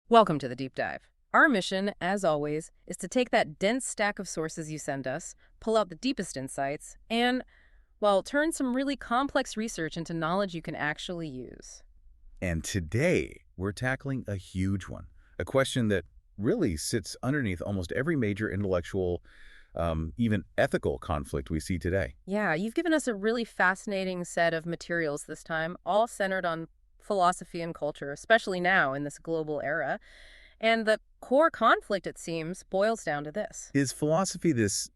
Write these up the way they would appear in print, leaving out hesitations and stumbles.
Welcome to the Deep Dive. Our mission, as always, is to take that dense stack of sources you send us, pull out the deepest insights, and, well, turn some really complex research into knowledge you can actually use. And today, we're tackling a huge one, a question that really sits underneath almost every major intellectual, even ethical conflict we see today. Yeah, you've given us a really fascinating set of materials this time, all centered on philosophy and culture, especially now in this global era. And the core conflict, it seems, boils down to this. Is philosophy this,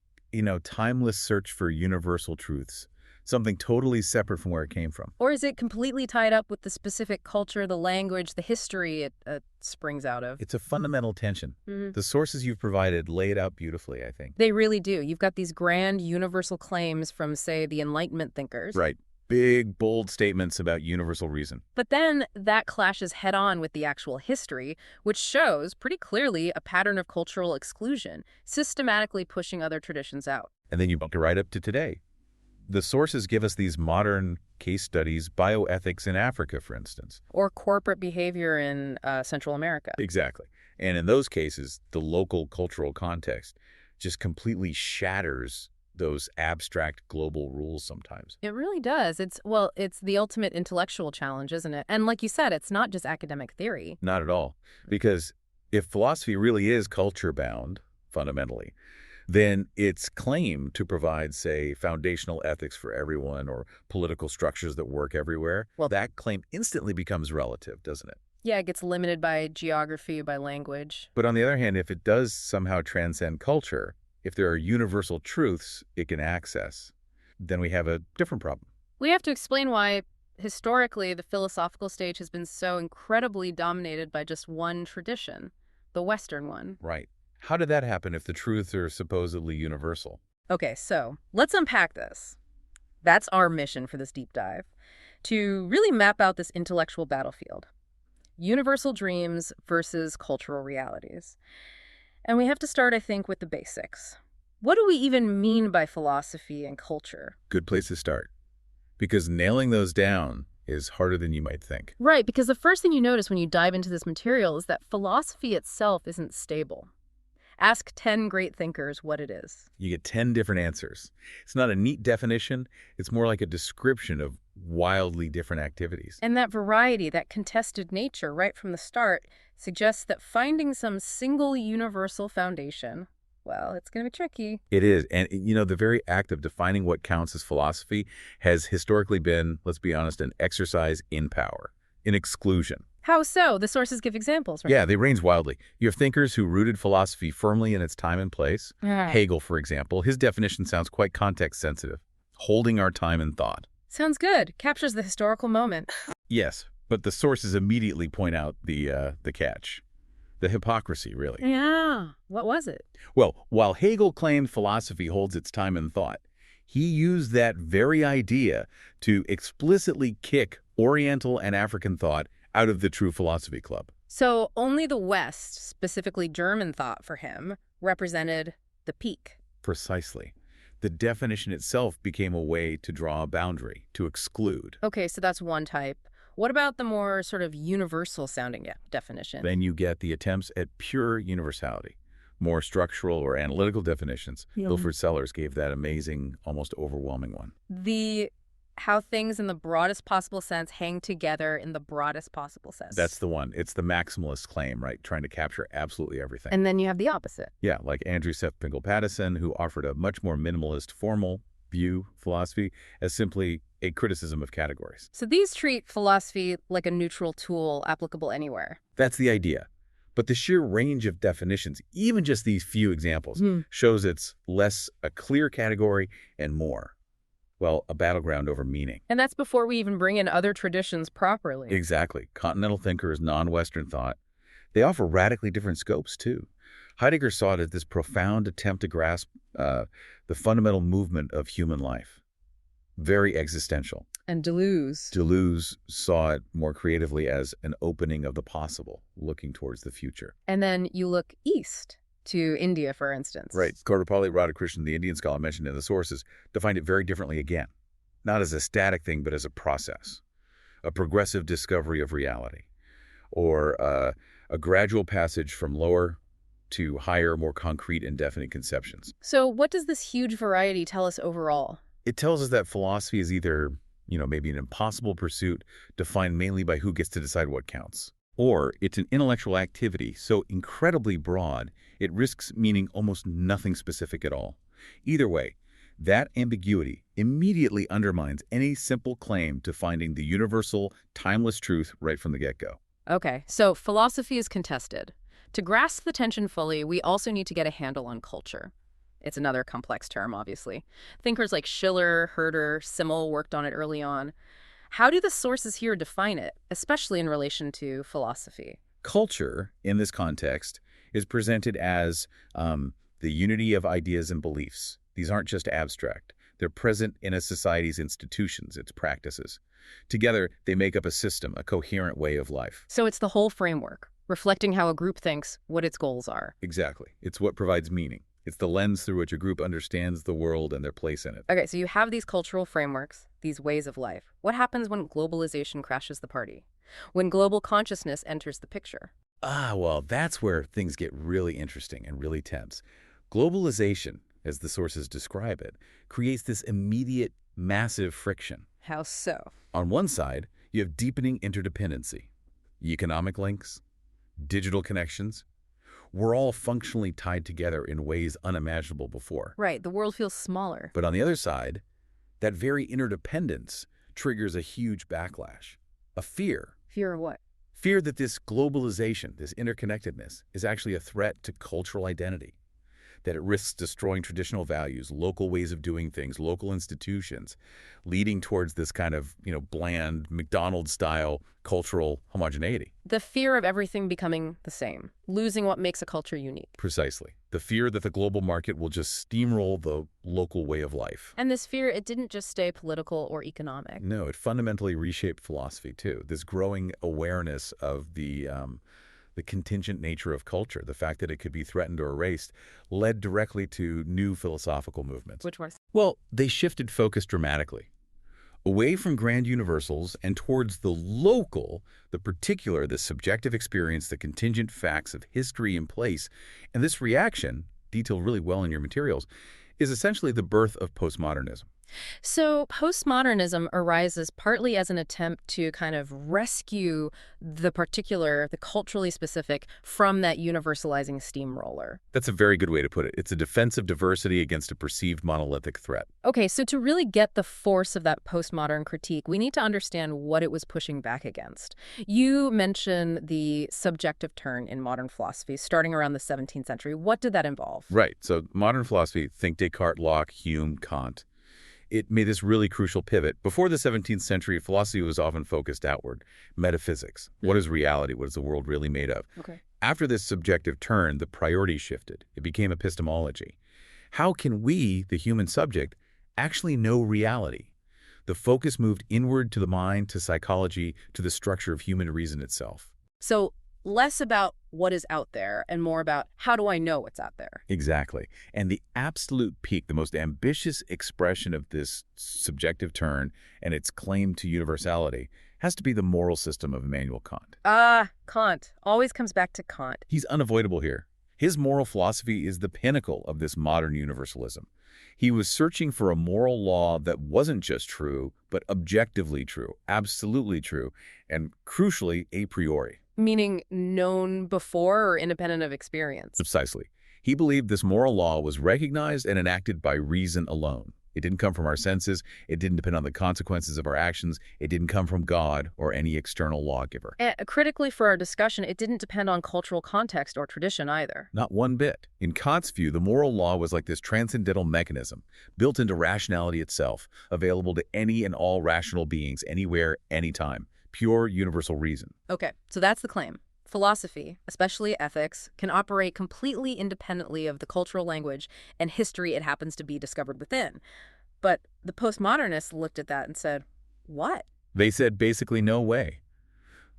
timeless search for universal truths, something totally separate from where it came from? Or is it completely tied up with the specific culture, the language, the history it springs out of? It's a fundamental tension. The sources you've provided lay it out beautifully, I think. They really do. You've got these grand universal claims from, say, the Enlightenment thinkers. Right. Big, bold statements about universal reason. But then that clashes head-on with the actual history, which shows pretty clearly a pattern of cultural exclusion, systematically pushing other traditions out. And then you bump it right up to today. The sources give us these modern case studies, bioethics in Africa, for instance. Or corporate behavior in Central America. Exactly. And in those cases, the local cultural context just completely shatters those abstract global rules sometimes. It really does. It's the ultimate intellectual challenge, isn't it? And like you said, it's not just academic theory. Not at all. Because if philosophy really is culture-bound, fundamentally, then its claim to provide, say, foundational ethics for everyone or political structures that work everywhere, well, that claim instantly becomes relative, doesn't it? Yeah, it gets limited by geography, by language. But on the other hand, if it does somehow transcend culture, if there are universal truths it can access, then we have a different problem. We have to explain why, historically, the philosophical stage has been so incredibly dominated by just one tradition, the Western one. Right. How did that happen if the truths are supposedly universal? Okay, so let's unpack this. That's our mission for this deep dive, to really map out this intellectual battlefield. Universal dreams versus cultural realities. And we have to start, I think, with the basics. What do we even mean by philosophy and culture? Good place to start. Because nailing those down is harder than you might think. Right, because the first thing you notice when you dive into this material is that philosophy itself isn't stable. Ask 10 great thinkers what it is. You get 10 different answers. It's not a neat definition. It's more like a description of wildly different activities. And that variety, that contested nature right from the start, suggests that finding some single universal foundation, well, it's going to be tricky. It is. And, the very act of defining what counts as philosophy has historically been, let's be honest, an exercise in power, in exclusion. How so? The sources give examples, right? Yeah, they range wildly. You have thinkers who rooted philosophy firmly in its time and place. Hegel, for example, his definition sounds quite context-sensitive. Holding our time and thought. Sounds good. Captures the historical moment. Yes, but the sources immediately point out the catch. The hypocrisy, really. Yeah. What was it? Well, while Hegel claimed philosophy holds its time and thought, he used that very idea to explicitly kick Oriental and African thought out of the true philosophy club. So only the West, specifically German thought for him, represented the peak. Precisely. The definition itself became a way to draw a boundary, to exclude. Okay, so that's one type. What about the more sort of universal-sounding definition? Then you get the attempts at pure universality. More structural or analytical definitions. Wilfrid Sellars gave that amazing, almost overwhelming one. How things in the broadest possible sense hang together in the broadest possible sense. That's the one. It's the maximalist claim, right? Trying to capture absolutely everything. And then you have the opposite. Yeah, like Andrew Seth Pingle-Pattison, who offered a much more minimalist, formal view philosophy as simply a criticism of categories. So these treat philosophy like a neutral tool applicable anywhere. That's the idea. But the sheer range of definitions, even just these few examples, shows it's less a clear category and more, well, a battleground over meaning. And that's before we even bring in other traditions properly. Exactly. Continental thinkers, non-Western thought, they offer radically different scopes, too. Heidegger saw it as this profound attempt to grasp the fundamental movement of human life. Very existential. And Deleuze saw it more creatively as an opening of the possible, looking towards the future. And then you look east to India, for instance. Right. Kortapalli Radhakrishnan, the Indian scholar mentioned in the sources, defined it very differently again. Not as a static thing, but as a process. A progressive discovery of reality. or a gradual passage from lower to higher, more concrete and definite conceptions. So what does this huge variety tell us overall? It tells us that philosophy is either, maybe an impossible pursuit defined mainly by who gets to decide what counts, or it's an intellectual activity so incredibly broad it risks meaning almost nothing specific at all. Either way, that ambiguity immediately undermines any simple claim to finding the universal, timeless truth right from the get-go. Okay, so philosophy is contested. To grasp the tension fully, we also need to get a handle on culture. It's another complex term, obviously. Thinkers like Schiller, Herder, Simmel worked on it early on. How do the sources here define it, especially in relation to philosophy? Culture, in this context, is presented as the unity of ideas and beliefs. These aren't just abstract. They're present in a society's institutions, its practices. Together, they make up a system, a coherent way of life. So it's the whole framework, reflecting how a group thinks, what its goals are. Exactly. It's what provides meaning. It's the lens through which a group understands the world and their place in it. Okay, so you have these cultural frameworks, these ways of life. What happens when globalization crashes the party? When global consciousness enters the picture? Well, that's where things get really interesting and really tense. Globalization, as the sources describe it, creates this immediate, massive friction. How so? On one side, you have deepening interdependency, economic links, digital connections. We're all functionally tied together in ways unimaginable before. Right, the world feels smaller. But on the other side, that very interdependence triggers a huge backlash, a fear. Fear of what? Fear that this globalization, this interconnectedness, is actually a threat to cultural identity, that it risks destroying traditional values, local ways of doing things, local institutions, leading towards this kind of, bland, McDonald's-style cultural homogeneity. The fear of everything becoming the same, losing what makes a culture unique. Precisely. The fear that the global market will just steamroll the local way of life. And this fear, it didn't just stay political or economic. No, it fundamentally reshaped philosophy, too. This growing awareness of the contingent nature of culture, the fact that it could be threatened or erased, led directly to new philosophical movements. Which ones? Well, they shifted focus dramatically. Away from grand universals and towards the local, the particular, the subjective experience, the contingent facts of history and place. And this reaction, detailed really well in your materials, is essentially the birth of postmodernism. So postmodernism arises partly as an attempt to kind of rescue the particular, the culturally specific, from that universalizing steamroller. That's a very good way to put it. It's a defense of diversity against a perceived monolithic threat. Okay, so to really get the force of that postmodern critique, we need to understand what it was pushing back against. You mention the subjective turn in modern philosophy starting around the 17th century. What did that involve? Right. So modern philosophy, think Descartes, Locke, Hume, Kant. It made this really crucial pivot. Before the 17th century, philosophy was often focused outward. Metaphysics. What is reality? What is the world really made of? Okay. After this subjective turn, the priority shifted. It became epistemology. How can we, the human subject, actually know reality? The focus moved inward to the mind, to psychology, to the structure of human reason itself. So less about what is out there and more about how do I know what's out there? Exactly. And the absolute peak, the most ambitious expression of this subjective turn and its claim to universality has to be the moral system of Immanuel Kant. Kant. Always comes back to Kant. He's unavoidable here. His moral philosophy is the pinnacle of this modern universalism. He was searching for a moral law that wasn't just true, but objectively true, absolutely true, and crucially, a priori. Meaning known before or independent of experience. Precisely. He believed this moral law was recognized and enacted by reason alone. It didn't come from our senses. It didn't depend on the consequences of our actions. It didn't come from God or any external lawgiver. And critically for our discussion, it didn't depend on cultural context or tradition either. Not one bit. In Kant's view, the moral law was like this transcendental mechanism, built into rationality itself, available to any and all rational beings, anywhere, anytime. Pure universal reason. Okay, so that's the claim. Philosophy, especially ethics, can operate completely independently of the cultural language and history it happens to be discovered within. But the postmodernists looked at that and said, what? They said basically no way.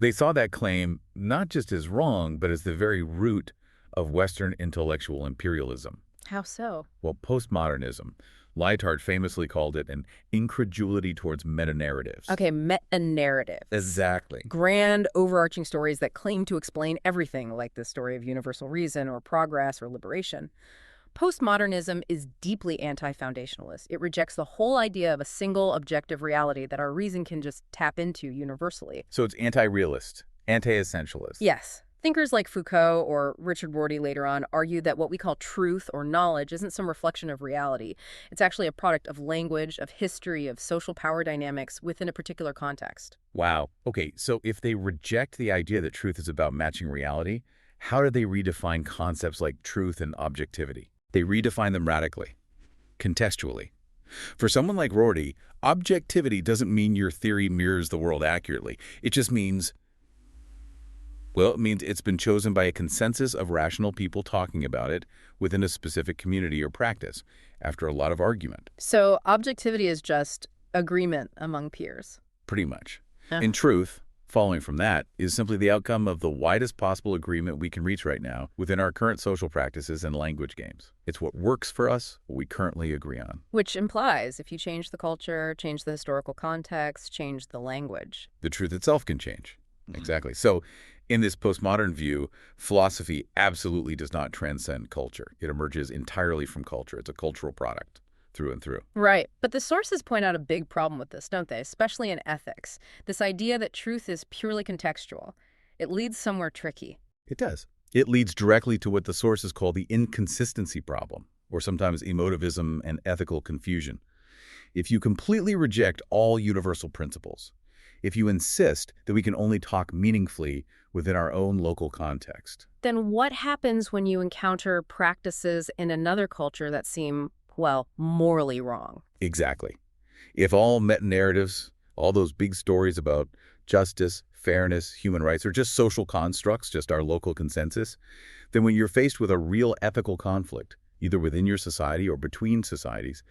They saw that claim not just as wrong, but as the very root of Western intellectual imperialism. How so? Well, postmodernism, Lyotard famously called it an incredulity towards meta-narratives. Okay, meta-narratives. Exactly. Grand, overarching stories that claim to explain everything, like the story of universal reason or progress or liberation. Postmodernism is deeply anti-foundationalist. It rejects the whole idea of a single objective reality that our reason can just tap into universally. So it's anti-realist, anti-essentialist. Yes. Thinkers like Foucault or Richard Rorty later on argued that what we call truth or knowledge isn't some reflection of reality. It's actually a product of language, of history, of social power dynamics within a particular context. Wow. Okay, so if they reject the idea that truth is about matching reality, how do they redefine concepts like truth and objectivity? They redefine them radically, contextually. For someone like Rorty, objectivity doesn't mean your theory mirrors the world accurately. It just means, well, it means it's been chosen by a consensus of rational people talking about it within a specific community or practice after a lot of argument. So objectivity is just agreement among peers. Pretty much. Huh. In truth, following from that is simply the outcome of the widest possible agreement we can reach right now within our current social practices and language games. It's what works for us, what we currently agree on. Which implies if you change the culture, change the historical context, change the language, The truth itself can change. Exactly. So in this postmodern view, philosophy absolutely does not transcend culture. It emerges entirely from culture. It's a cultural product through and through. Right. But the sources point out a big problem with this, don't they? Especially in ethics. This idea that truth is purely contextual. It leads somewhere tricky. It does. It leads directly to what the sources call the inconsistency problem, or sometimes emotivism and ethical confusion. If you completely reject all universal principles, if you insist that we can only talk meaningfully within our own local context, Then what happens when you encounter practices in another culture that seem, well, morally wrong? exactly. If all meta-narratives, all those big stories about justice, fairness, human rights are just social constructs, just our local consensus, then when you're faced with a real ethical conflict, either within your society or between societies,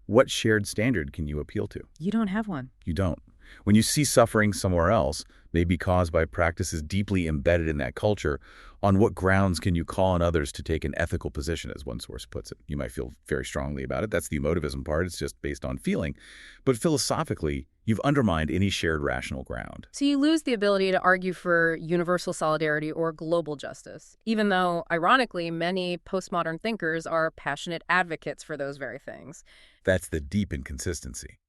what shared standard can you appeal to? You don't have one. You don't. When you see suffering somewhere else, maybe caused by practices deeply embedded in that culture, on what grounds can you call on others to take an ethical position, as one source puts it? You might feel very strongly about it. That's the emotivism part. It's just based on feeling. But philosophically, you've undermined any shared rational ground. So you lose the ability to argue for universal solidarity or global justice, even though, ironically, many postmodern thinkers are passionate advocates for those very things. That's the deep inconsistency.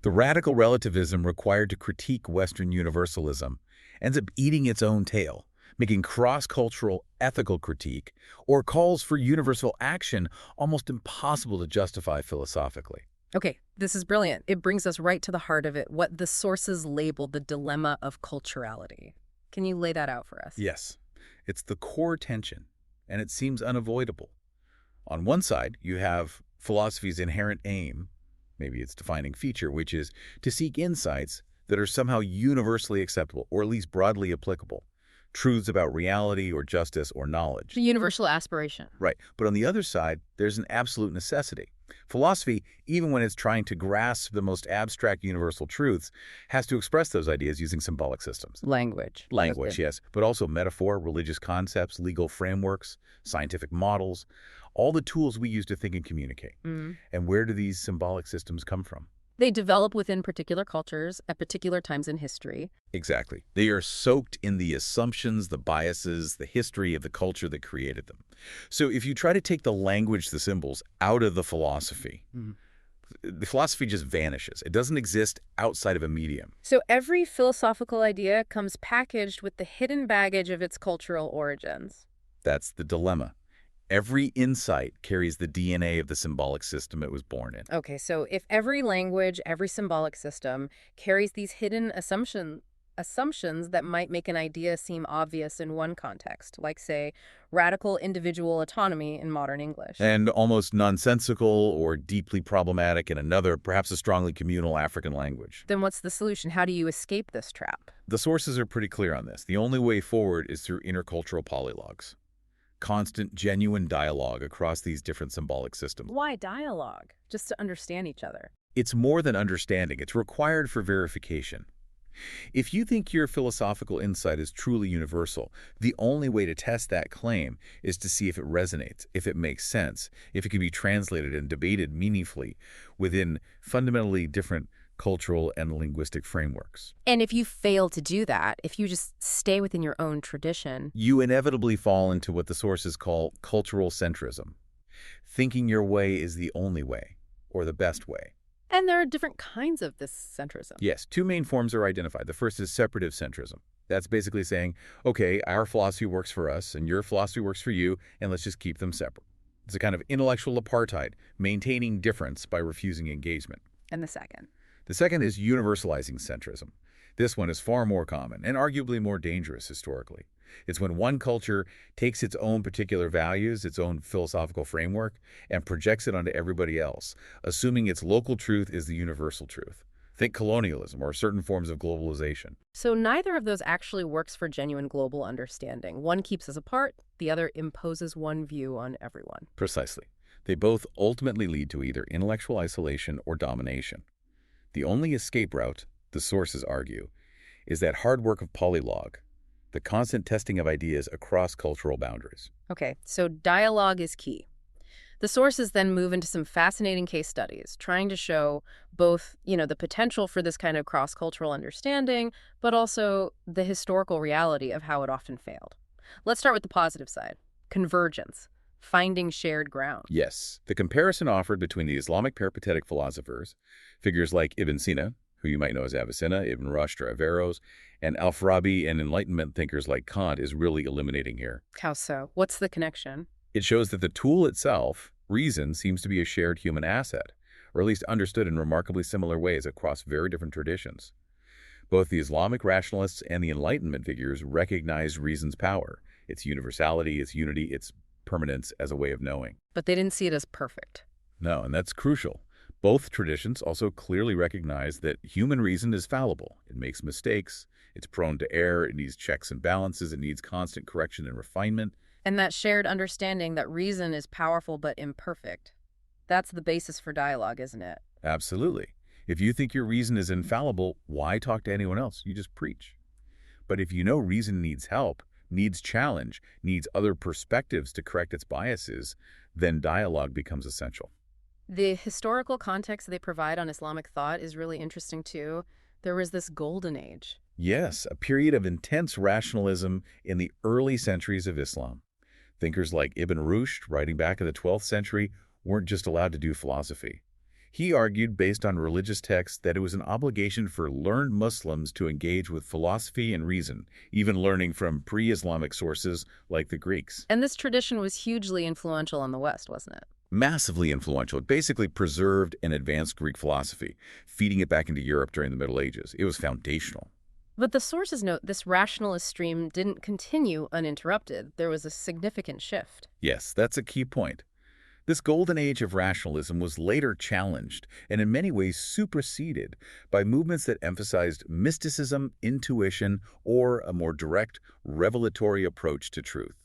The radical relativism required to critique Western universalism ends up eating its own tail, making cross-cultural ethical critique or calls for universal action almost impossible to justify philosophically. Okay, this is brilliant. It brings us right to the heart of it, what the sources label the dilemma of culturality. Can you lay that out for us? Yes, it's the core tension, and it seems unavoidable. On one side, you have philosophy's inherent aim, maybe its defining feature, which is to seek insights that are somehow universally acceptable, or at least broadly applicable. Truths about reality or justice or knowledge. The universal aspiration. Right. But on the other side, there's an absolute necessity. Philosophy, even when it's trying to grasp the most abstract universal truths, has to express those ideas using symbolic systems. Language. Language, yes, but also metaphor, religious concepts, legal frameworks, scientific models, all the tools we use to think and communicate. Mm. And where do these symbolic systems come from? They develop within particular cultures at particular times in history. Exactly. They are soaked in the assumptions, the biases, the history of the culture that created them. So if you try to take the language, the symbols, out of the philosophy, the philosophy just vanishes. It doesn't exist outside of a medium. So every philosophical idea comes packaged with the hidden baggage of its cultural origins. That's the dilemma. Every insight carries the DNA of the symbolic system it was born in. Okay, so if every language, every symbolic system carries these hidden assumptions that might make an idea seem obvious in one context, like, say, radical individual autonomy in modern English. And almost nonsensical or deeply problematic in another, perhaps a strongly communal African language. Then what's the solution? How do you escape this trap? The sources are pretty clear on this. The only way forward is through intercultural polylogues. Constant, genuine dialogue across these different symbolic systems. Why dialogue? Just to understand each other. It's more than understanding. It's required for verification. If you think your philosophical insight is truly universal, the only way to test that claim is to see if it resonates, if it makes sense, if it can be translated and debated meaningfully within fundamentally different cultural and linguistic frameworks. And if you fail to do that, if you just stay within your own tradition, You inevitably fall into what the sources call cultural centrism. Thinking your way is the only way, or the best way. and there are different kinds of this centrism. Yes, two main forms are identified. The first is separative centrism. That's basically saying, okay, our philosophy works for us and your philosophy works for you, and let's just keep them separate. It's a kind of intellectual apartheid, maintaining difference by refusing engagement. And the second. The second is universalizing centrism. This one is far more common and arguably more dangerous historically. It's when one culture takes its own particular values, its own philosophical framework, and projects it onto everybody else, assuming its local truth is the universal truth. Think colonialism or certain forms of globalization. So neither of those actually works for genuine global understanding. One keeps us apart, the other imposes one view on everyone. Precisely. They both ultimately lead to either intellectual isolation or domination. The only escape route, the sources argue, is that hard work of polylogue, the constant testing of ideas across cultural boundaries. Okay, so dialogue is key. The sources then move into some fascinating case studies, trying to show both, the potential for this kind of cross-cultural understanding, but also the historical reality of how it often failed. Let's start with the positive side. Convergence. Finding shared ground. Yes, the comparison offered between the Islamic peripatetic philosophers, figures like Ibn Sina, who you might know as Avicenna, Ibn Rushd or Averroes, and Al-Farabi and Enlightenment thinkers like Kant is really illuminating here. How so? What's the connection? It shows that the tool itself, reason, seems to be a shared human asset, or at least understood in remarkably similar ways across very different traditions. Both the Islamic rationalists and the Enlightenment figures recognized reason's power, its universality, its unity, its permanence as a way of knowing. But they didn't see it as perfect. No, and that's crucial. Both traditions also clearly recognize that human reason is fallible. It makes mistakes, it's prone to error, it needs checks and balances, it needs constant correction and refinement. And that shared understanding that reason is powerful but imperfect. That's the basis for dialogue, isn't it? Absolutely. If you think your reason is infallible, why talk to anyone else? You just preach. But if you know reason needs help, needs challenge, needs other perspectives to correct its biases, then dialogue becomes essential. The historical context they provide on Islamic thought is really interesting too. There was this golden age. Yes, a period of intense rationalism in the early centuries of Islam. Thinkers like Ibn Rushd, writing back in the 12th century, weren't just allowed to do philosophy. He argued, based on religious texts, that it was an obligation for learned Muslims to engage with philosophy and reason, even learning from pre-Islamic sources like the Greeks. And this tradition was hugely influential on the West, wasn't it? Massively influential. It basically preserved and advanced Greek philosophy, feeding it back into Europe during the Middle Ages. It was foundational. But the sources note this rationalist stream didn't continue uninterrupted. There was a significant shift. Yes, that's a key point. This golden age of rationalism was later challenged and in many ways superseded by movements that emphasized mysticism, intuition, or a more direct, revelatory approach to truth.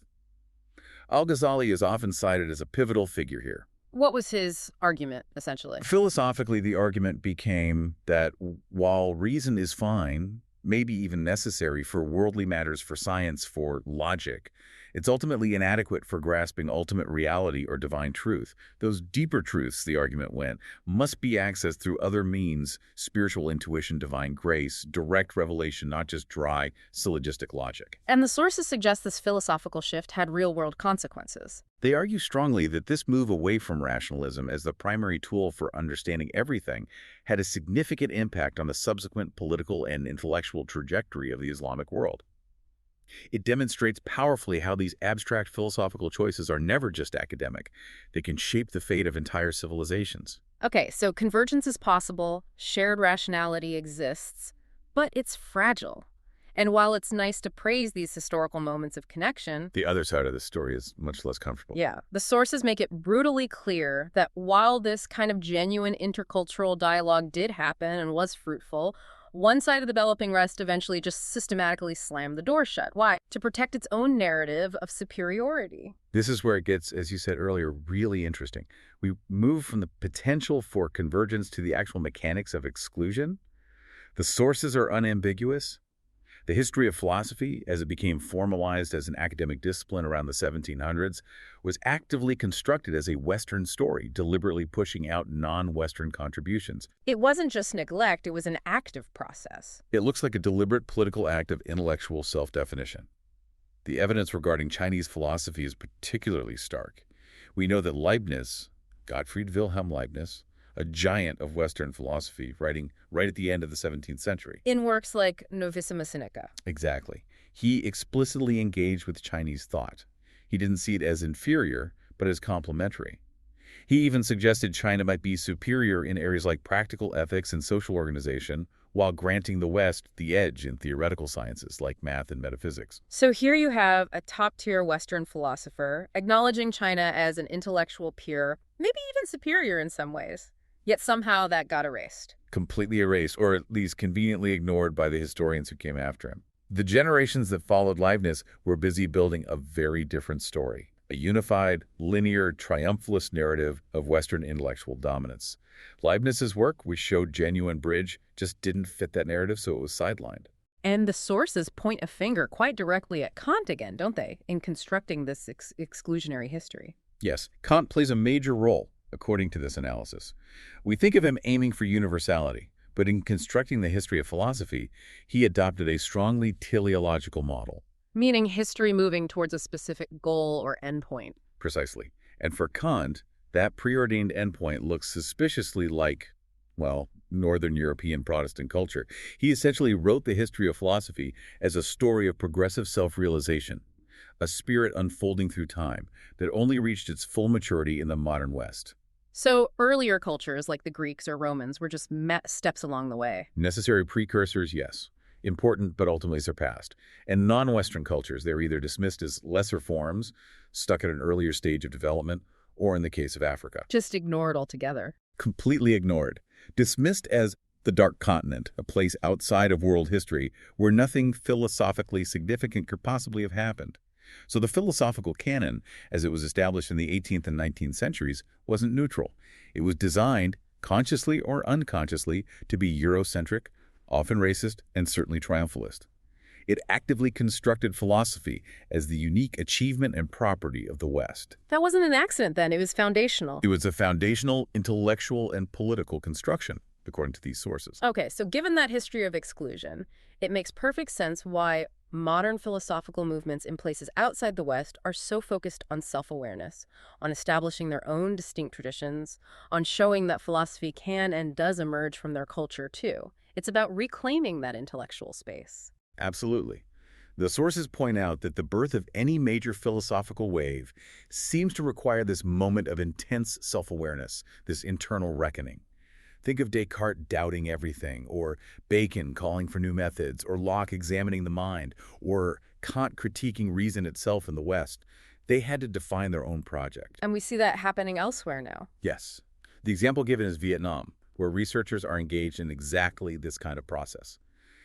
Al-Ghazali is often cited as a pivotal figure here. What was his argument, essentially? Philosophically, the argument became that while reason is fine, maybe even necessary for worldly matters, for science, for logic, it's ultimately inadequate for grasping ultimate reality or divine truth. Those deeper truths, the argument went, must be accessed through other means: spiritual intuition, divine grace, direct revelation, not just dry, syllogistic logic. And the sources suggest this philosophical shift had real-world consequences. They argue strongly that this move away from rationalism as the primary tool for understanding everything had a significant impact on the subsequent political and intellectual trajectory of the Islamic world. It demonstrates powerfully how these abstract philosophical choices are never just academic. They can shape the fate of entire civilizations. Okay, so convergence is possible, shared rationality exists, but it's fragile. And while it's nice to praise these historical moments of connection, The other side of the story is much less comfortable. yeah, the sources make it brutally clear that while this kind of genuine intercultural dialogue did happen and was fruitful, one side of the developing West eventually just systematically slammed the door shut. Why? To protect its own narrative of superiority. This is where it gets, as you said earlier, really interesting. We move from the potential for convergence to the actual mechanics of exclusion. The sources are unambiguous. The history of philosophy, as it became formalized as an academic discipline around the 1700s, was actively constructed as a Western story, deliberately pushing out non-Western contributions. It wasn't just neglect, it was an active process. It looks like a deliberate political act of intellectual self-definition. The evidence regarding Chinese philosophy is particularly stark. We know that Leibniz, Gottfried Wilhelm Leibniz, a giant of Western philosophy, writing right at the end of the 17th century. In works like Novissima Sinica. Exactly. He explicitly engaged with Chinese thought. He didn't see it as inferior, but as complementary. He even suggested China might be superior in areas like practical ethics and social organization, while granting the West the edge in theoretical sciences like math and metaphysics. So here you have a top-tier Western philosopher acknowledging China as an intellectual peer, maybe even superior in some ways. Yet somehow that got erased. Completely erased, or at least conveniently ignored by the historians who came after him. The generations that followed Leibniz were busy building a very different story, a unified, linear, triumphalist narrative of Western intellectual dominance. Leibniz's work, which showed genuine bridge, just didn't fit that narrative, so it was sidelined. And the sources point a finger quite directly at Kant again, don't they, in constructing this exclusionary history? Yes, Kant plays a major role, according to this analysis. We think of him aiming for universality, but in constructing the history of philosophy, he adopted a strongly teleological model. Meaning history moving towards a specific goal or endpoint. Precisely. And for Kant, that preordained endpoint looks suspiciously like, well, Northern European Protestant culture. He essentially wrote the history of philosophy as a story of progressive self-realization, a spirit unfolding through time that only reached its full maturity in the modern West. So earlier cultures like the Greeks or Romans were just steps along the way. Necessary precursors, yes. Important, but ultimately surpassed. And non-Western cultures, they're either dismissed as lesser forms, stuck at an earlier stage of development, or in the case of Africa, Just ignored altogether. completely ignored, dismissed as the Dark Continent, a place outside of world history where nothing philosophically significant could possibly have happened. So the philosophical canon, as it was established in the 18th and 19th centuries, wasn't neutral. It was designed, consciously or unconsciously, to be Eurocentric, often racist, and certainly triumphalist. It actively constructed philosophy as the unique achievement and property of the West. That wasn't an accident then, it was foundational. It was a foundational, intellectual, and political construction, according to these sources. Okay, so given that history of exclusion, it makes perfect sense why modern philosophical movements in places outside the West are so focused on self-awareness, on establishing their own distinct traditions, on showing that philosophy can and does emerge from their culture too. It's about reclaiming that intellectual space. Absolutely. The sources point out that the birth of any major philosophical wave seems to require this moment of intense self-awareness, this internal reckoning. Think of Descartes doubting everything, or Bacon calling for new methods, or Locke examining the mind, or Kant critiquing reason itself in the West. They had to define their own project. And we see that happening elsewhere now. Yes. The example given is Vietnam, where researchers are engaged in exactly this kind of process.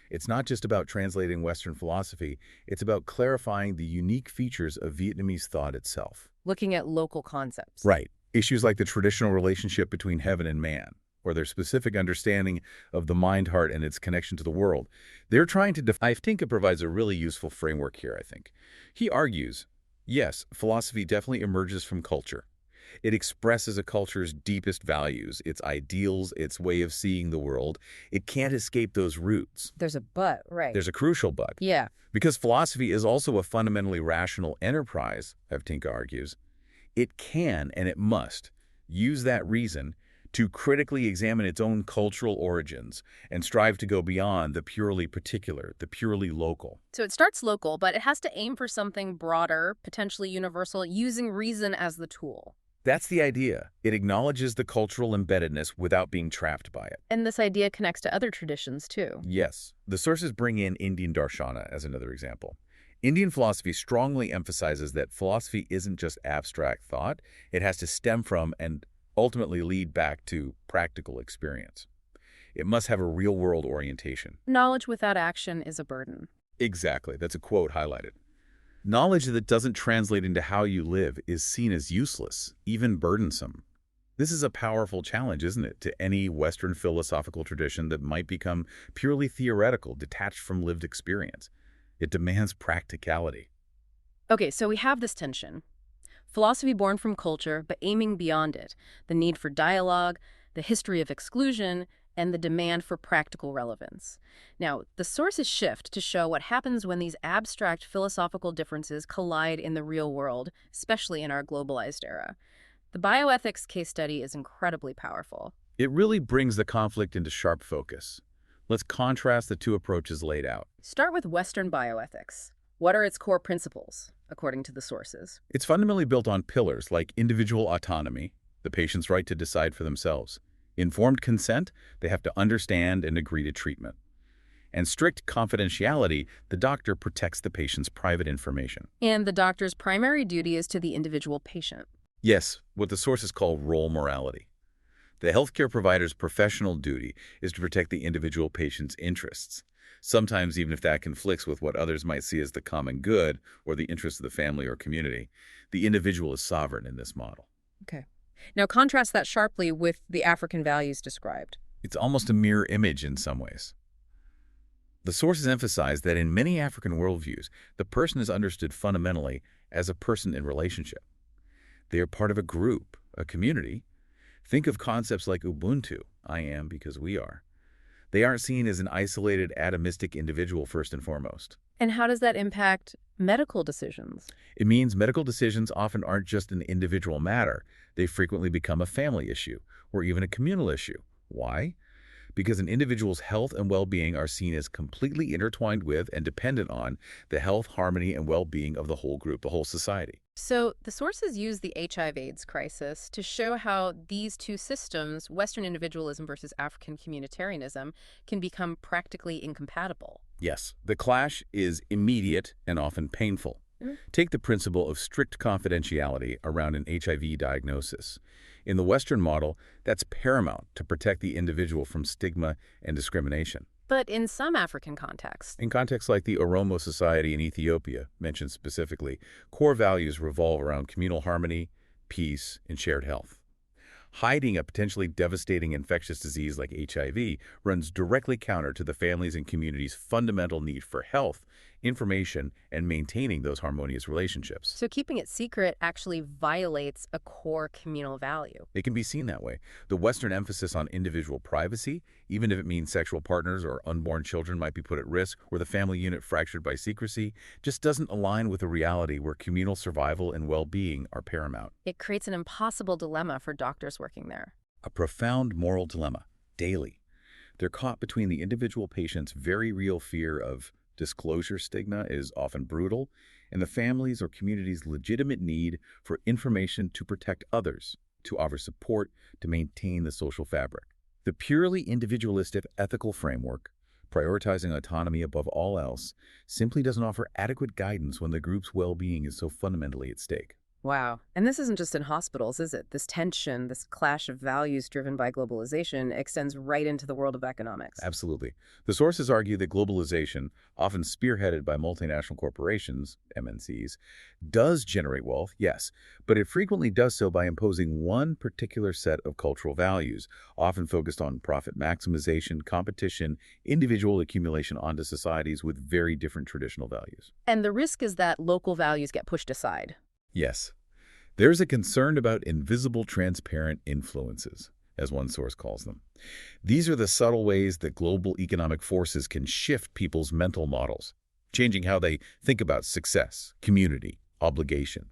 It's not just about translating Western philosophy, it's about clarifying the unique features of Vietnamese thought itself. Looking at local concepts. Right. Issues like the traditional relationship between heaven and man, or their specific understanding of the mind-heart and its connection to the world. They're trying to I think it provides a really useful framework here, I think. He argues, yes, philosophy definitely emerges from culture. It expresses a culture's deepest values, its ideals, its way of seeing the world. It can't escape those roots. There's a but, right? There's a crucial but. Yeah. Because philosophy is also a fundamentally rational enterprise, Evtinka argues, it can and it must use that reason to critically examine its own cultural origins and strive to go beyond the purely particular, the purely local. So it starts local, but it has to aim for something broader, potentially universal, using reason as the tool. That's the idea. It acknowledges the cultural embeddedness without being trapped by it. And this idea connects to other traditions, too. Yes. The sources bring in Indian darshana as another example. Indian philosophy strongly emphasizes that philosophy isn't just abstract thought. It has to stem from and ultimately lead back to practical experience. It must have a real-world orientation. Knowledge without action is a burden. Exactly. That's a quote highlighted. Knowledge that doesn't translate into how you live is seen as useless, even burdensome. This is a powerful challenge, isn't it, to any Western philosophical tradition that might become purely theoretical, detached from lived experience. It demands practicality. Okay, so we have this tension. Philosophy born from culture, but aiming beyond it. The need for dialogue, the history of exclusion, and the demand for practical relevance. Now, the sources shift to show what happens when these abstract philosophical differences collide in the real world, especially in our globalized era. The bioethics case study is incredibly powerful. It really brings the conflict into sharp focus. Let's contrast the two approaches laid out. Start with Western bioethics. What are its core principles, according to the sources? It's fundamentally built on pillars like individual autonomy, the patient's right to decide for themselves, informed consent, they have to understand and agree to treatment, and strict confidentiality, the doctor protects the patient's private information. And the doctor's primary duty is to the individual patient. Yes, what the sources call role morality. The healthcare provider's professional duty is to protect the individual patient's interests, sometimes even if that conflicts with what others might see as the common good or the interests of the family or community. The individual is sovereign in this model. Okay. Now contrast that sharply with the African values described. It's almost a mirror image in some ways. The sources emphasize that in many African worldviews, the person is understood fundamentally as a person in relationship. They are part of a group, a community. Think of concepts like Ubuntu, I am because we are. They aren't seen as an isolated, atomistic individual first and foremost. And how does that impact medical decisions? It means medical decisions often aren't just an individual matter. They frequently become a family issue or even a communal issue. Why? Because an individual's health and well-being are seen as completely intertwined with and dependent on the health, harmony, and well-being of the whole group, the whole society. So the sources use the HIV/AIDS crisis to show how these two systems, Western individualism versus African communitarianism, can become practically incompatible. Yes, the clash is immediate and often painful. Take the principle of strict confidentiality around an HIV diagnosis. In the Western model, that's paramount to protect the individual from stigma and discrimination. But in some African contexts, In contexts like the Oromo Society in Ethiopia, mentioned specifically, core values revolve around communal harmony, peace, and shared health. Hiding a potentially devastating infectious disease like HIV runs directly counter to the families and community's fundamental need for health, information, and maintaining those harmonious relationships. so keeping it secret actually violates a core communal value. It can be seen that way. The Western emphasis on individual privacy, even if it means sexual partners or unborn children might be put at risk, or the family unit fractured by secrecy, just doesn't align with a reality where communal survival and well-being are paramount. It creates an impossible dilemma for doctors working there. A profound moral dilemma, daily. They're caught between the individual patient's very real fear of disclosure stigma is often brutal, and the family's or community's legitimate need for information to protect others, to offer support, to maintain the social fabric. The purely individualistic ethical framework, prioritizing autonomy above all else, simply doesn't offer adequate guidance when the group's well-being is so fundamentally at stake. Wow. And this isn't just in hospitals, is it? This tension, this clash of values driven by globalization extends right into the world of economics. Absolutely. The sources argue that globalization, often spearheaded by multinational corporations, MNCs, does generate wealth, yes, but it frequently does so by imposing one particular set of cultural values, often focused on profit maximization, competition, individual accumulation onto societies with very different traditional values. And the risk is that local values get pushed aside. Yes. There's a concern about invisible transparent influences, as one source calls them. These are the subtle ways that global economic forces can shift people's mental models, changing how they think about success, community, obligation,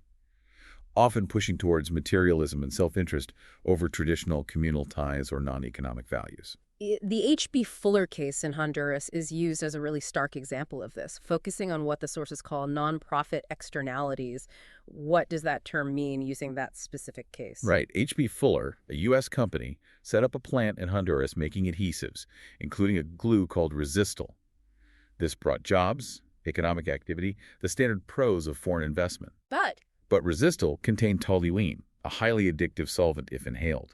often pushing towards materialism and self-interest over traditional communal ties or non-economic values. The H.B. Fuller case in Honduras is used as a really stark example of this, focusing on what the sources call nonprofit externalities. What does that term mean using that specific case? Right. H.B. Fuller, a U.S. company, set up a plant in Honduras making adhesives, including a glue called Resistal. This brought jobs, economic activity, the standard pros of foreign investment. But Resistal contained toluene, a highly addictive solvent if inhaled.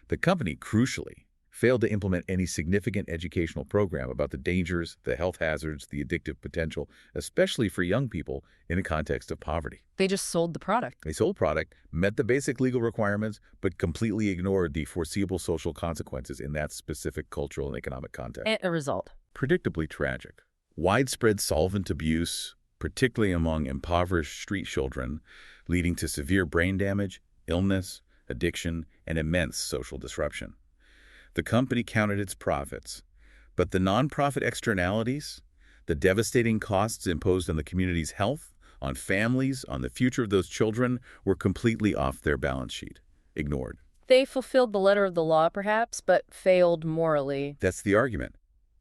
The company, crucially, failed to implement any significant educational program about the dangers, the health hazards, the addictive potential, especially for young people in the context of poverty. They just sold the product. They sold product, met the basic legal requirements, but completely ignored the foreseeable social consequences in that specific cultural and economic context. And a result. Predictably tragic. Widespread solvent abuse, particularly among impoverished street children, leading to severe brain damage, illness, addiction, and immense social disruption. The company counted its profits, but the nonprofit externalities, the devastating costs imposed on the community's health, on families, on the future of those children, were completely off their balance sheet, ignored. They fulfilled the letter of the law, perhaps, but failed morally. That's the argument.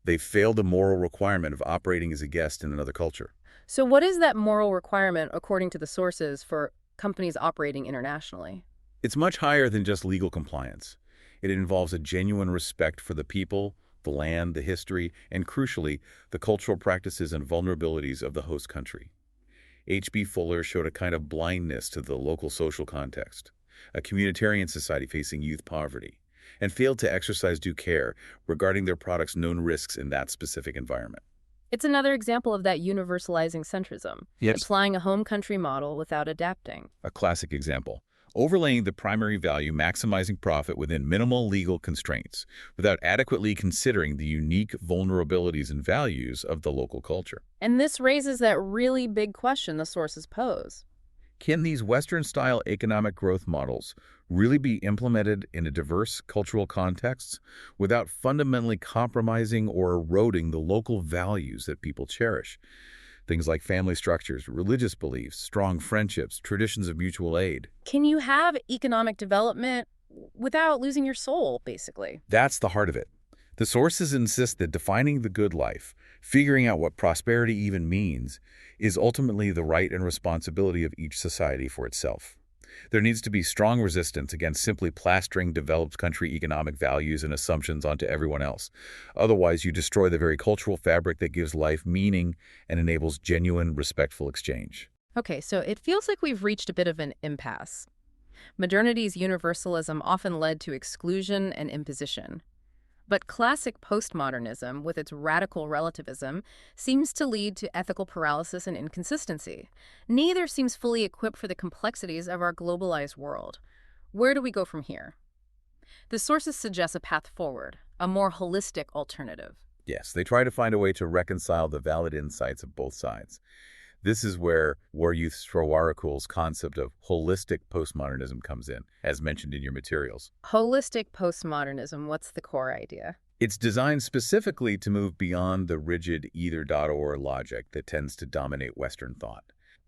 They failed the moral requirement of operating as a guest in another culture. So what is that moral requirement, according to the sources, for companies operating internationally? It's much higher than just legal compliance. It involves a genuine respect for the people, the land, the history, and crucially, the cultural practices and vulnerabilities of the host country. H.B. Fuller showed a kind of blindness to the local social context, a communitarian society facing youth poverty, and failed to exercise due care regarding their products' known risks in that specific environment. It's another example of that universalizing centrism, Yes. applying a home country model without adapting. A classic example. Overlaying the primary value, maximizing profit within minimal legal constraints, without adequately considering the unique vulnerabilities and values of the local culture. And this raises that really big question the sources pose. Can these Western-style economic growth models really be implemented in a diverse cultural contexts without fundamentally compromising or eroding the local values that people cherish? Things like family structures, religious beliefs, strong friendships, traditions of mutual aid. Can you have economic development without losing your soul, basically? That's the heart of it. The sources insist that defining the good life, figuring out what prosperity even means, is ultimately the right and responsibility of each society for itself. There needs to be strong resistance against simply plastering developed country economic values and assumptions onto everyone else. Otherwise, you destroy the very cultural fabric that gives life meaning and enables genuine, respectful exchange. Okay, so it feels like we've reached a bit of an impasse. Modernity's universalism often led to exclusion and imposition. But classic postmodernism, with its radical relativism, seems to lead to ethical paralysis and inconsistency. Neither seems fully equipped for the complexities of our globalized world. Where do we go from here? The sources suggest a path forward, a more holistic alternative. Yes, they try to find a way to reconcile the valid insights of both sides. This is where Waryuth Srawarakul's concept of holistic postmodernism comes in, as mentioned in your materials. Holistic postmodernism, what's the core idea? It's designed specifically to move beyond the rigid either-or logic that tends to dominate Western thought.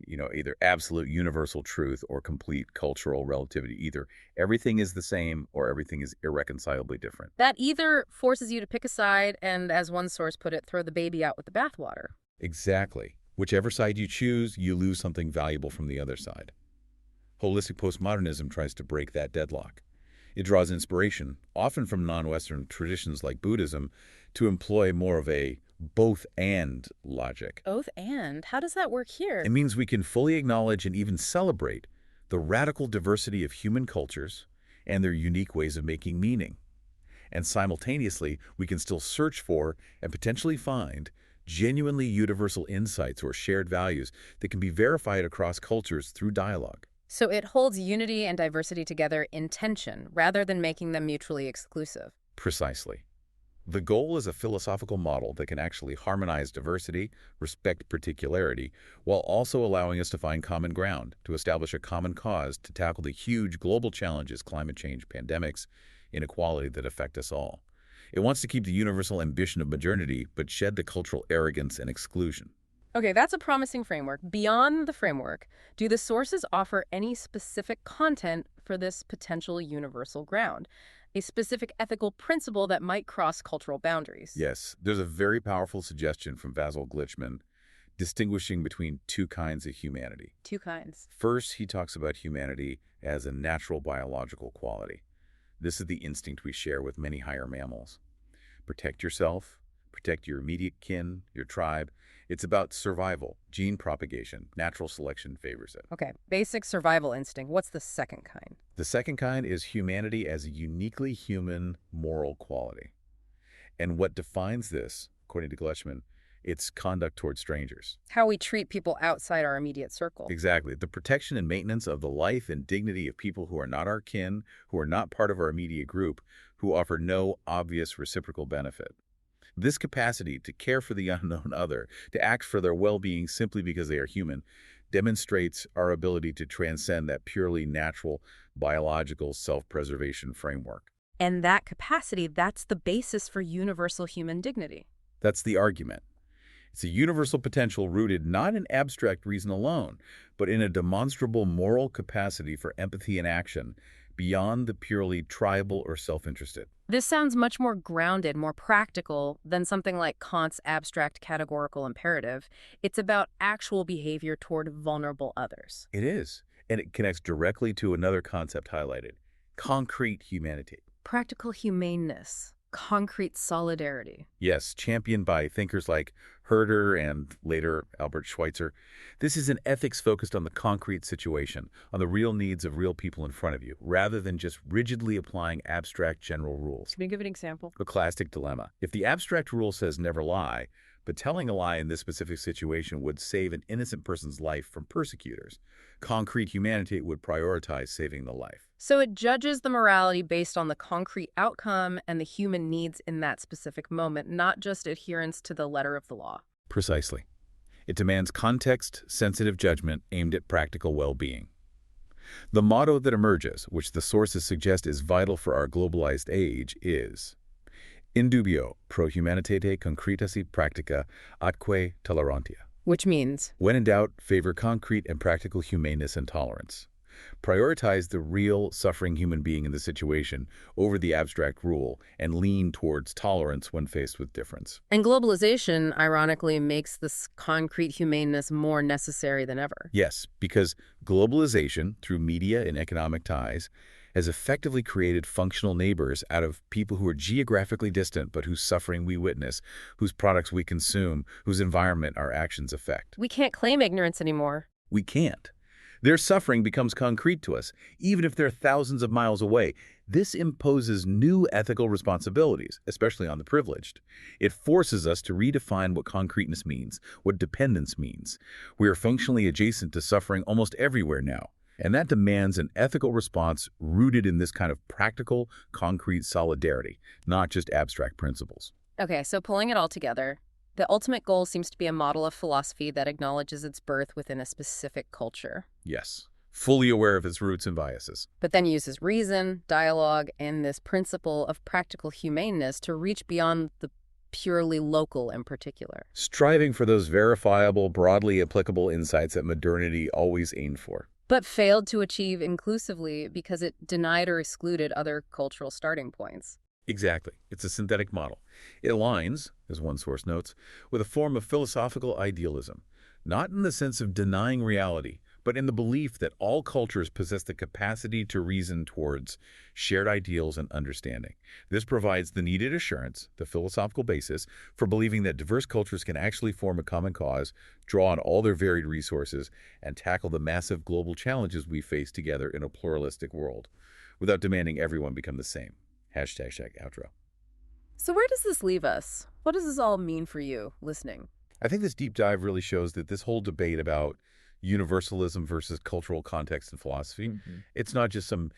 Either absolute universal truth or complete cultural relativity. Either everything is the same or everything is irreconcilably different. That either forces you to pick a side and, as one source put it, throw the baby out with the bathwater. Exactly. Whichever side you choose, you lose something valuable from the other side. Holistic postmodernism tries to break that deadlock. It draws inspiration, often from non-Western traditions like Buddhism, to employ more of a both-and logic. Both and? How does that work here? It means we can fully acknowledge and even celebrate the radical diversity of human cultures and their unique ways of making meaning. And simultaneously, we can still search for and potentially find genuinely universal insights or shared values that can be verified across cultures through dialogue. So it holds unity and diversity together in tension, rather than making them mutually exclusive. Precisely. The goal is a philosophical model that can actually harmonize diversity, respect particularity, while also allowing us to find common ground, to establish a common cause to tackle the huge global challenges, climate change, pandemics, inequality that affect us all. It wants to keep the universal ambition of modernity, but shed the cultural arrogance and exclusion. Okay, that's a promising framework. Beyond the framework, do the sources offer any specific content for this potential universal ground? A specific ethical principle that might cross cultural boundaries? Yes, there's a very powerful suggestion from Vasil Glitchman, distinguishing between two kinds of humanity. Two kinds. First, he talks about humanity as a natural biological quality. This is the instinct we share with many higher mammals. Protect yourself, protect your immediate kin, your tribe. It's about survival, gene propagation. Natural selection favors it. Okay, basic survival instinct. What's the second kind? The second kind is humanity as a uniquely human moral quality. And what defines this, according to Gletschman, it's conduct toward strangers. How we treat people outside our immediate circle. Exactly. The protection and maintenance of the life and dignity of people who are not our kin, who are not part of our immediate group, who offer no obvious reciprocal benefit. This capacity to care for the unknown other, to act for their well-being simply because they are human, demonstrates our ability to transcend that purely natural, biological self-preservation framework. And that capacity, that's the basis for universal human dignity. That's the argument. It's a universal potential rooted not in abstract reason alone, but in a demonstrable moral capacity for empathy and action beyond the purely tribal or self-interested. This sounds much more grounded, more practical than something like Kant's abstract categorical imperative. It's about actual behavior toward vulnerable others. It is, and it connects directly to another concept highlighted, concrete humanity. Practical humaneness, concrete solidarity. Yes, championed by thinkers like Herder and later Albert Schweitzer. This is an ethics focused on the concrete situation, on the real needs of real people in front of you, rather than just rigidly applying abstract general rules. Can you give an example? A classic dilemma. If the abstract rule says never lie, but telling a lie in this specific situation would save an innocent person's life from persecutors, concrete humanity would prioritize saving the life. So it judges the morality based on the concrete outcome and the human needs in that specific moment, not just adherence to the letter of the law. Precisely. It demands context-sensitive judgment aimed at practical well-being. The motto that emerges, which the sources suggest is vital for our globalized age, is In dubio pro humanitate concretasi practica atque tolerantia. Which means? When in doubt, favor concrete and practical humaneness and tolerance. Prioritize the real, suffering human being in the situation over the abstract rule and lean towards tolerance when faced with difference. And globalization, ironically, makes this concrete humaneness more necessary than ever. Yes, because globalization, through media and economic ties, has effectively created functional neighbors out of people who are geographically distant but whose suffering we witness, whose products we consume, whose environment our actions affect. We can't claim ignorance anymore. We can't. Their suffering becomes concrete to us, even if they're thousands of miles away. This imposes new ethical responsibilities, especially on the privileged. It forces us to redefine what concreteness means, what dependence means. We are functionally adjacent to suffering almost everywhere now, and that demands an ethical response rooted in this kind of practical, concrete solidarity, not just abstract principles. Okay, so pulling it all together, the ultimate goal seems to be a model of philosophy that acknowledges its birth within a specific culture. Yes, fully aware of its roots and biases. But then uses reason, dialogue, and this principle of practical humaneness to reach beyond the purely local in particular. Striving for those verifiable, broadly applicable insights that modernity always aimed for. But failed to achieve inclusively because it denied or excluded other cultural starting points. Exactly. It's a synthetic model. It aligns, as one source notes, with a form of philosophical idealism, not in the sense of denying reality, but in the belief that all cultures possess the capacity to reason towards shared ideals and understanding. This provides the needed assurance, the philosophical basis, for believing that diverse cultures can actually form a common cause, draw on all their varied resources, and tackle the massive global challenges we face together in a pluralistic world, without demanding everyone become the same. #outro. So where does this leave us? What does this all mean for you, listening? I think this deep dive really shows that this whole debate about universalism versus cultural context in philosophy, it's not just some,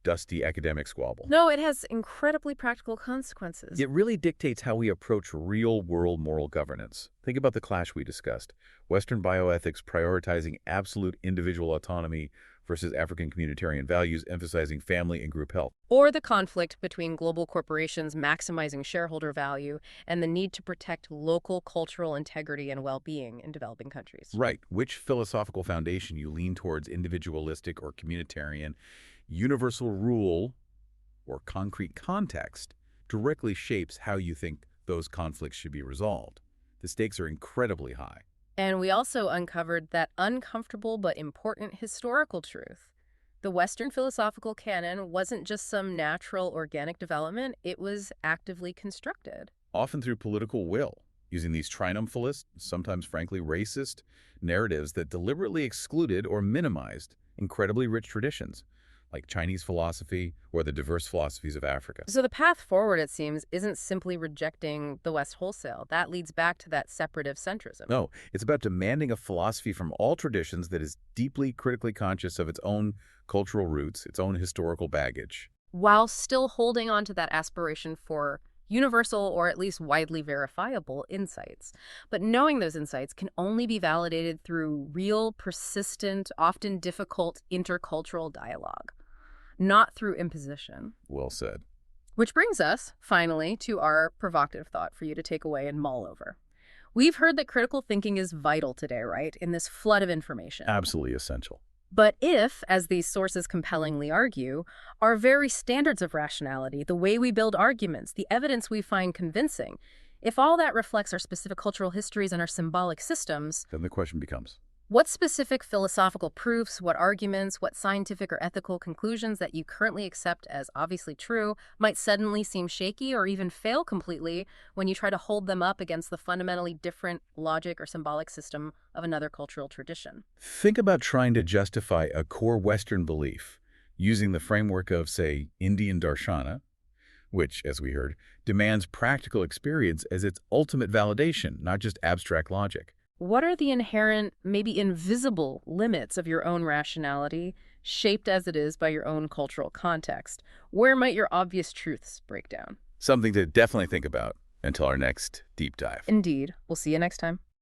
dusty academic squabble. No, it has incredibly practical consequences. It really dictates how we approach real-world moral governance. Think about the clash we discussed. Western bioethics prioritizing absolute individual autonomy versus African communitarian values emphasizing family and group health. Or the conflict between global corporations maximizing shareholder value and the need to protect local cultural integrity and well-being in developing countries. Right. Which philosophical foundation you lean towards, individualistic or communitarian, universal rule or concrete context, directly shapes how you think those conflicts should be resolved. The stakes are incredibly high. And we also uncovered that uncomfortable but important historical truth. The Western philosophical canon wasn't just some natural, organic development, it was actively constructed. often through political will, using these triumphalist, sometimes frankly racist, narratives that deliberately excluded or minimized incredibly rich traditions, like Chinese philosophy or the diverse philosophies of Africa. So the path forward, it seems, isn't simply rejecting the West wholesale. That leads back to that separative centrism. No, it's about demanding a philosophy from all traditions that is deeply critically conscious of its own cultural roots, its own historical baggage. While still holding on to that aspiration for universal or at least widely verifiable insights. But knowing those insights can only be validated through real, persistent, often difficult intercultural dialogue, not through imposition. Well said. Which brings us, finally, to our provocative thought for you to take away and mull over. We've heard that critical thinking is vital today, right, in this flood of information. Absolutely essential. But if, as these sources compellingly argue, our very standards of rationality, the way we build arguments, the evidence we find convincing, if all that reflects our specific cultural histories and our symbolic systems, then the question becomes, what specific philosophical proofs, what arguments, what scientific or ethical conclusions that you currently accept as obviously true might suddenly seem shaky or even fail completely when you try to hold them up against the fundamentally different logic or symbolic system of another cultural tradition? think about trying to justify a core Western belief using the framework of, say, Indian darshana, which, as we heard, demands practical experience as its ultimate validation, not just abstract logic. What are the inherent, maybe invisible, limits of your own rationality, shaped as it is by your own cultural context? Where might your obvious truths break down? Something to definitely think about until our next deep dive. Indeed. We'll see you next time.